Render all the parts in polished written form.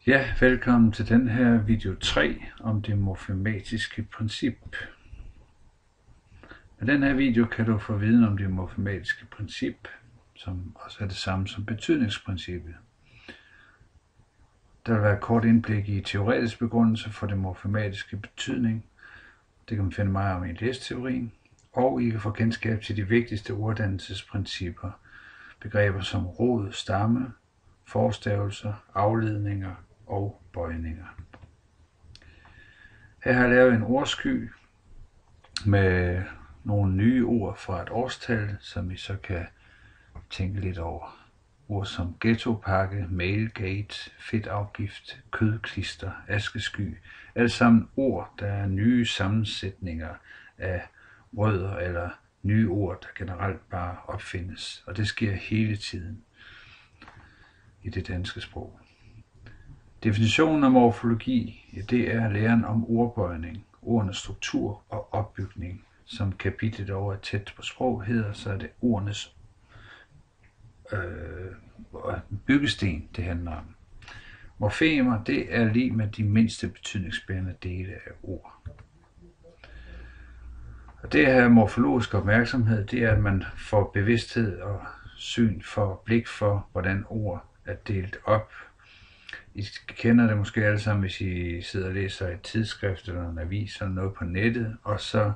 Ja, velkommen til den her video 3 om det morfematiske princip. Med den her video kan du få viden om det morfematiske princip, som også er det samme som betydningsprincippet. Der vil være et kort indblik i teoretisk begrundelse for det morfematiske betydning. Det kan man finde meget om i læsteorien. Og I kan få kendskab til de vigtigste orddannelsesprincipper, begreber som rod, stamme, forstavelser, afledninger og bøjninger. Her har jeg lavet en ordsky med nogle nye ord fra et årstal, som I så kan tænke lidt over. Ord som ghettopakke, mailgate, fedtafgift, kødklister, askesky. Alt sammen ord, der er nye sammensætninger af rødder eller nye ord, der generelt bare opfindes. Og det sker hele tiden i det danske sprog. Definitionen af morfologi, det er læren om ordbøjning, ordenes struktur og opbygning. Som kapitlet over tæt på sprog hedder, så er det ordenes byggesten, det handler om. Morfemer, det er lig med de mindste betydningsbærende dele af ord. Og det her morfologisk opmærksomhed, det er, at man får bevidsthed og syn for, blik for, hvordan ord er delt op. I kender det måske alle sammen, hvis I sidder og læser et tidsskrift eller en avis eller noget på nettet, og så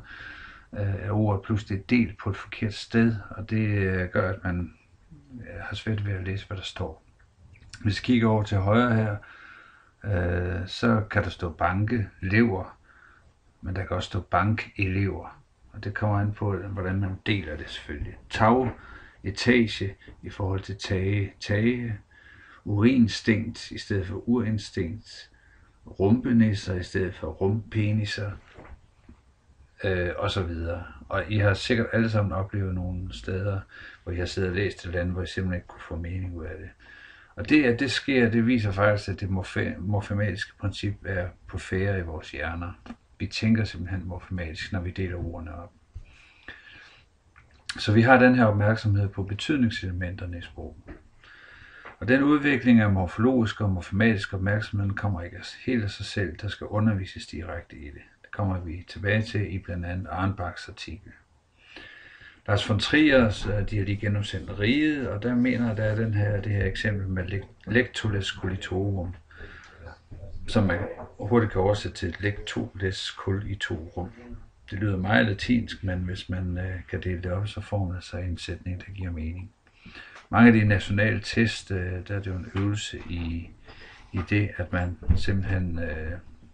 er ordet pludselig delt på et forkert sted, og det gør, at man har svært ved at læse, hvad der står. Hvis I kigger over til højre her, så kan der stå banke, lever, men der kan også stå bankelever, og det kommer an på, hvordan man deler det selvfølgelig. Tag, etage i forhold til tage, urinstinkt i stedet for urinstinkt, rumpenisser i stedet for rumpeniser, og så videre. Og I har sikkert alle sammen oplevet nogle steder, hvor I har siddet og læst et eller andet, hvor I simpelthen ikke kunne få mening ud af det. Og det, at det sker, det viser faktisk, at det morfematiske princip er på færre i vores hjerner. Vi tænker simpelthen morfematisk, når vi deler ordene op. Så vi har den her opmærksomhed på betydningselementerne i sproget. Og den udvikling af morfologisk og morfematisk opmærksomhed kommer ikke helt af sig selv, der skal undervises direkte i det. Det kommer vi tilbage til i blandt andet Arnbachs artikel. Lars von Trier, de har lige genudsendt Riget, og der mener, der er det her eksempel med lectules colitorum, som man hurtigt kan oversætte til lectules colitorum. Det lyder meget latinsk, men hvis man kan dele det op, så får man altså en sætning, der giver mening. Mange af de nationale test, der er det jo en øvelse i det, at man simpelthen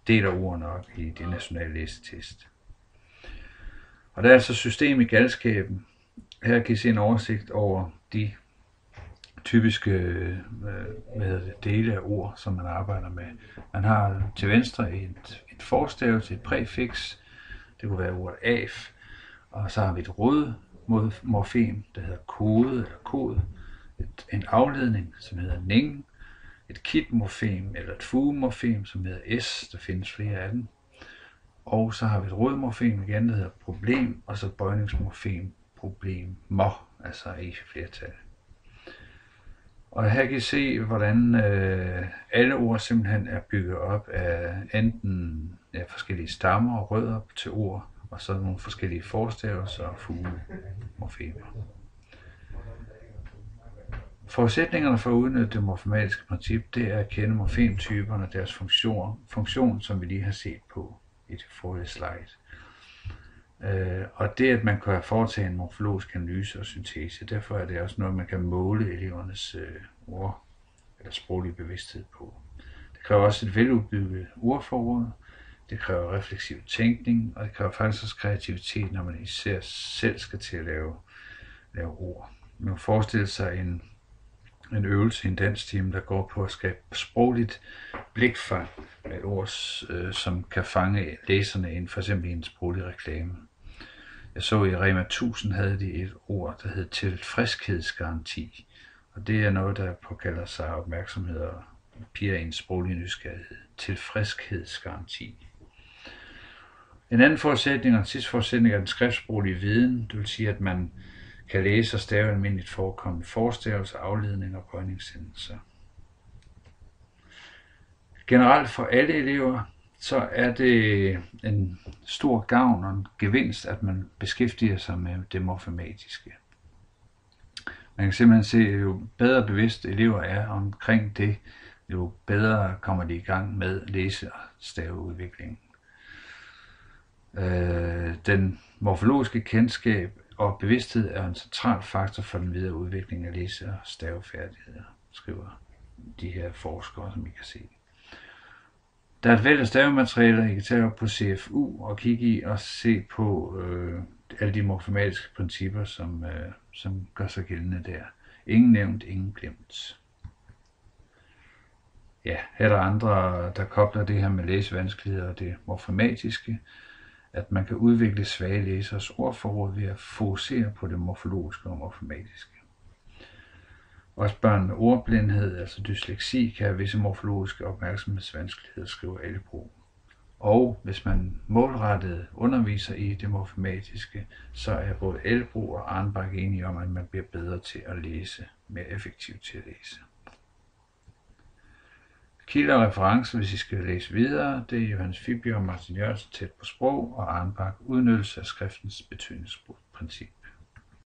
deler ordene op i de nationale læsetest. Og der er altså system i galskaben. Her kan I se en oversigt over de typiske dele af ord, som man arbejder med. Man har til venstre et forstavelse, et præfiks. Det kunne være ordet af. Og så har vi et rodmorfem, der hedder kode eller kod. En afledning, som hedder ning, et kitmorfem eller et fugemorfem, som hedder s, der findes flere af dem. Og så har vi et rodmorfem igen, der hedder problem, og så bøjningsmorfem, problemer, altså i flertal. Og her kan I se, hvordan alle ord simpelthen er bygget op af enten forskellige stammer og rødder til ord, og så nogle forskellige forstavelser og fugemorfemer. Forudsætningerne for at udnytte det morfematiske princip, det er at kende morfemtyperne og deres funktion, som vi lige har set på i det forrige slide. Og det, at man kan foretage en morfologisk analyse og syntese, derfor er det også noget, man kan måle elevernes ord eller sproglige bevidsthed på. Det kræver også et veludbygget ordforråd, det kræver refleksiv tænkning, og det kræver faktisk også kreativitet, når man især selv skal til at lave ord. Man kan forestille sig en øvelse i en danstime, der går på at skabe sprogligt blikfang med et ord, som kan fange læserne ind, for eksempel i en sproglig reklame. Jeg så i Rema 1000 havde de et ord, der hed tilfredshedsgaranti, og det er noget, der påkalder sig opmærksomhed og piger en sproglig nysgerrighed. Tilfredshedsgaranti. En anden forudsætning og en sidste forudsætning er den skriftsproglige viden, det vil sige, at man kan læse og stave almindeligt forekommende forstavelser, afledninger og bøjningshændelser. Generelt for alle elever, så er det en stor gavn og en gevinst, at man beskæftiger sig med det morfematiske. Man kan simpelthen se, at jo bedre bevidst elever er omkring det, jo bedre kommer de i gang med læse- og staveudviklingen. Den morfologiske kendskab og bevidsthed er en central faktor for den videre udvikling af læse- og stavefærdigheder, skriver de her forskere, som I kan se. Der er et væld af stavematerialer, I kan tage op på CFU og kigge i og se på alle de morfematiske principper, som gør sig gældende der. Ingen nævnt, ingen glemt. Ja, her er der andre, der kobler det her med læsevanskeligheder og det morfematiske, at man kan udvikle svage læsers ordforråd ved at fokusere på det morfologiske og morfematiske. Også børn med ordblindhed, altså dysleksi, kan have visse morfologiske opmærksomhedsvanskeligheder, skriver Elbro. Og hvis man målrettet underviser i det morfematiske, så er både Elbro og Arnbach enige om, at man bliver bedre til at læse, mere effektivt til at læse. Kilder og referencer, hvis I skal læse videre, det er Johannes Fibiger og Martin Jørgensen, Tæt på sprog, og Arnbach, Udnyttelse af skriftens betydningsprincip.